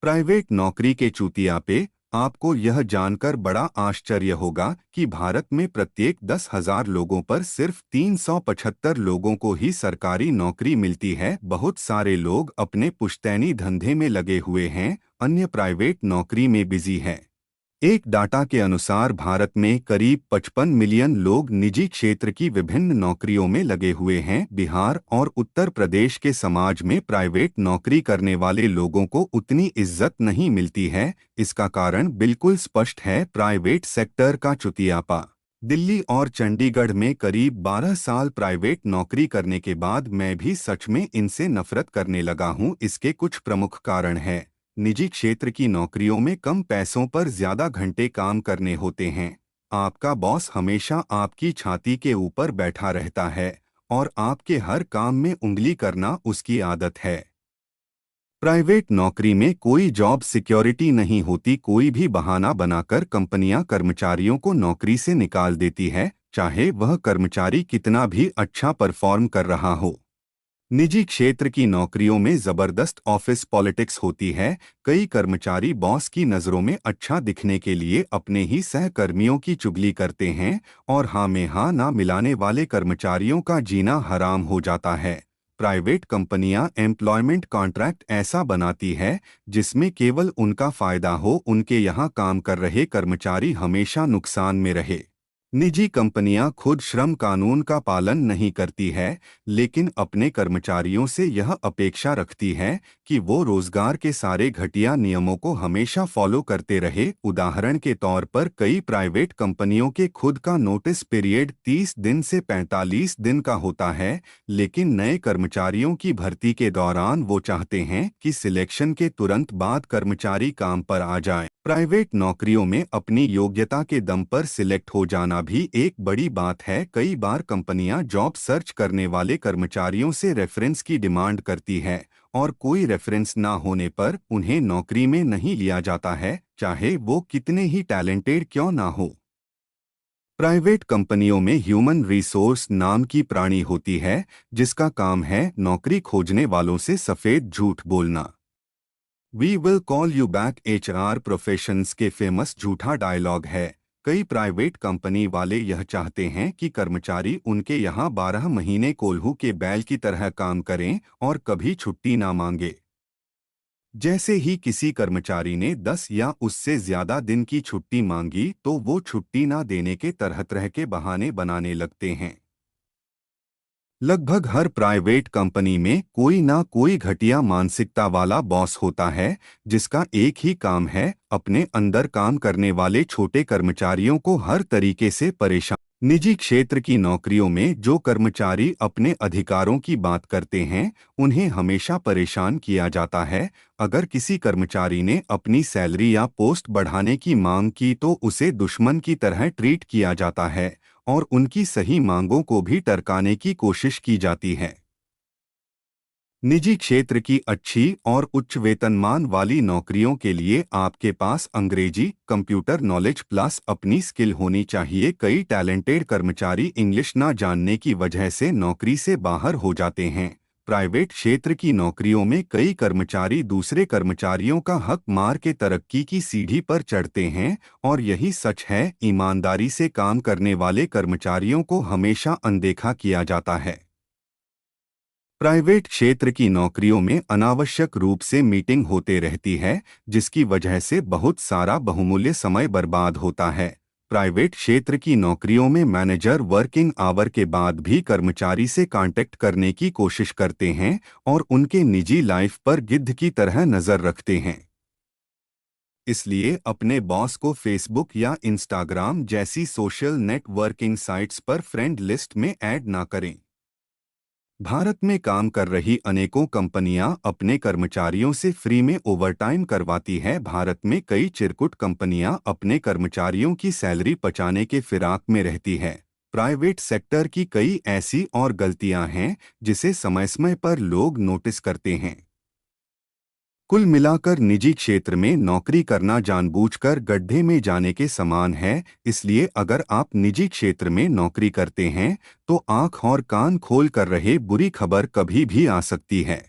Private नौकरी के चूतिया पे आपको यह जानकर बड़ा आश्चर्य होगा कि भारत में प्रत्येक 10,000 लोगों पर सिर्फ 375 लोगों को ही सरकारी नौकरी मिलती है। बहुत सारे लोग अपने पुश्तैनी धंधे में लगे हुए हैं, अन्य प्राइवेट नौकरी में बिजी हैं। एक डाटा के अनुसार भारत में करीब 55 मिलियन लोग निजी क्षेत्र की विभिन्न नौकरियों में लगे हुए हैं। बिहार और उत्तर प्रदेश के समाज में प्राइवेट नौकरी करने वाले लोगों को उतनी इज्जत नहीं मिलती है। इसका कारण बिल्कुल स्पष्ट है, प्राइवेट सेक्टर का चुतियापा। दिल्ली और चंडीगढ़ में करीब 12 साल प्राइवेट नौकरी करने के बाद मैं भी सच में इनसे नफरत करने लगा हूं। इसके कुछ प्रमुख कारण हैं। निजी क्षेत्र की नौकरियों में कम पैसों पर ज्यादा घंटे काम करने होते हैं। आपका बॉस हमेशा आपकी छाती के ऊपर बैठा रहता है और आपके हर काम में उंगली करना उसकी आदत है। प्राइवेट नौकरी में कोई जॉब सिक्योरिटी नहीं होती। कोई भी बहाना बनाकर कंपनियां कर्मचारियों को नौकरी से निकाल देती है, चाहे वह कर्मचारी कितना भी अच्छा परफॉर्म कर रहा हो। निजी क्षेत्र की नौकरियों में जबरदस्त ऑफिस पॉलिटिक्स होती है। कई कर्मचारी बॉस की नज़रों में अच्छा दिखने के लिए अपने ही सहकर्मियों की चुगली करते हैं और हाँ में हाँ ना मिलाने वाले कर्मचारियों का जीना हराम हो जाता है। प्राइवेट कंपनियां एम्प्लॉयमेंट कॉन्ट्रैक्ट ऐसा बनाती है जिसमें केवल उनका फायदा हो, उनके यहाँ काम कर रहे कर्मचारी हमेशा नुकसान में रहे। निजी कंपनियां खुद श्रम कानून का पालन नहीं करती है, लेकिन अपने कर्मचारियों से यह अपेक्षा रखती है कि वो रोजगार के सारे घटिया नियमों को हमेशा फॉलो करते रहे। उदाहरण के तौर पर कई प्राइवेट कंपनियों के खुद का नोटिस पीरियड 30 दिन से 45 दिन का होता है, लेकिन नए कर्मचारियों की भर्ती के दौरान वो चाहते हैं कि सिलेक्शन के तुरंत बाद कर्मचारी काम पर आ जाए। प्राइवेट नौकरियों में अपनी योग्यता के दम पर सिलेक्ट हो जाना भी एक बड़ी बात है। कई बार कंपनियां जॉब सर्च करने वाले कर्मचारियों से रेफरेंस की डिमांड करती है और कोई रेफरेंस ना होने पर उन्हें नौकरी में नहीं लिया जाता है, चाहे वो कितने ही टैलेंटेड क्यों ना हो। प्राइवेट कंपनियों में ह्यूमन रिसोर्स नाम की प्राणी होती है, जिसका काम है नौकरी खोजने वालों से सफेद झूठ बोलना। We will call you back HR professions के फेमस झूठा डायलॉग है। कई प्राइवेट कंपनी वाले यह चाहते हैं कि कर्मचारी उनके यहाँ 12 महीने कोल्हू के बैल की तरह काम करें और कभी छुट्टी ना मांगे। जैसे ही किसी कर्मचारी ने 10 या उससे ज्यादा दिन की छुट्टी मांगी तो वो छुट्टी ना देने के तरह तरह के बहाने बनाने लगते हैं। लगभग हर प्राइवेट कंपनी में कोई ना कोई घटिया मानसिकता वाला बॉस होता है, जिसका एक ही काम है अपने अंदर काम करने वाले छोटे कर्मचारियों को हर तरीके से परेशान। निजी क्षेत्र की नौकरियों में जो कर्मचारी अपने अधिकारों की बात करते हैं, उन्हें हमेशा परेशान किया जाता है। अगर किसी कर्मचारी ने अपनी सैलरी या पोस्ट बढ़ाने की मांग की तो उसे दुश्मन की तरह ट्रीट किया जाता है और उनकी सही मांगों को भी टरकाने की कोशिश की जाती है। निजी क्षेत्र की अच्छी और उच्च वेतनमान वाली नौकरियों के लिए आपके पास अंग्रेजी, कंप्यूटर नॉलेज प्लस अपनी स्किल होनी चाहिए। कई टैलेंटेड कर्मचारी इंग्लिश ना जानने की वजह से नौकरी से बाहर हो जाते हैं। प्राइवेट क्षेत्र की नौकरियों में कई कर्मचारी दूसरे कर्मचारियों का हक मार के तरक्की की सीढ़ी पर चढ़ते हैं और यही सच है, ईमानदारी से काम करने वाले कर्मचारियों को हमेशा अनदेखा किया जाता है। प्राइवेट क्षेत्र की नौकरियों में अनावश्यक रूप से मीटिंग होते रहती है, जिसकी वजह से बहुत सारा बहुमूल्य समय बर्बाद होता है। प्राइवेट क्षेत्र की नौकरियों में मैनेजर वर्किंग आवर के बाद भी कर्मचारी से कांटेक्ट करने की कोशिश करते हैं और उनके निजी लाइफ पर गिद्ध की तरह नजर रखते हैं। इसलिए अपने बॉस को फेसबुक या इंस्टाग्राम जैसी सोशल नेटवर्किंग साइट्स पर फ्रेंड लिस्ट में ऐड ना करें। भारत में काम कर रही अनेकों कंपनियां अपने कर्मचारियों से फ्री में ओवरटाइम करवाती है। भारत में कई चिरकुट कंपनियां अपने कर्मचारियों की सैलरी पचाने के फिराक में रहती है। प्राइवेट सेक्टर की कई ऐसी और गलतियां हैं जिसे समय समय पर लोग नोटिस करते हैं। कुल मिलाकर निजी क्षेत्र में नौकरी करना जानबूझकर गड्ढे में जाने के समान है। इसलिए अगर आप निजी क्षेत्र में नौकरी करते हैं तो आंख और कान खोल कर रहे, बुरी खबर कभी भी आ सकती है।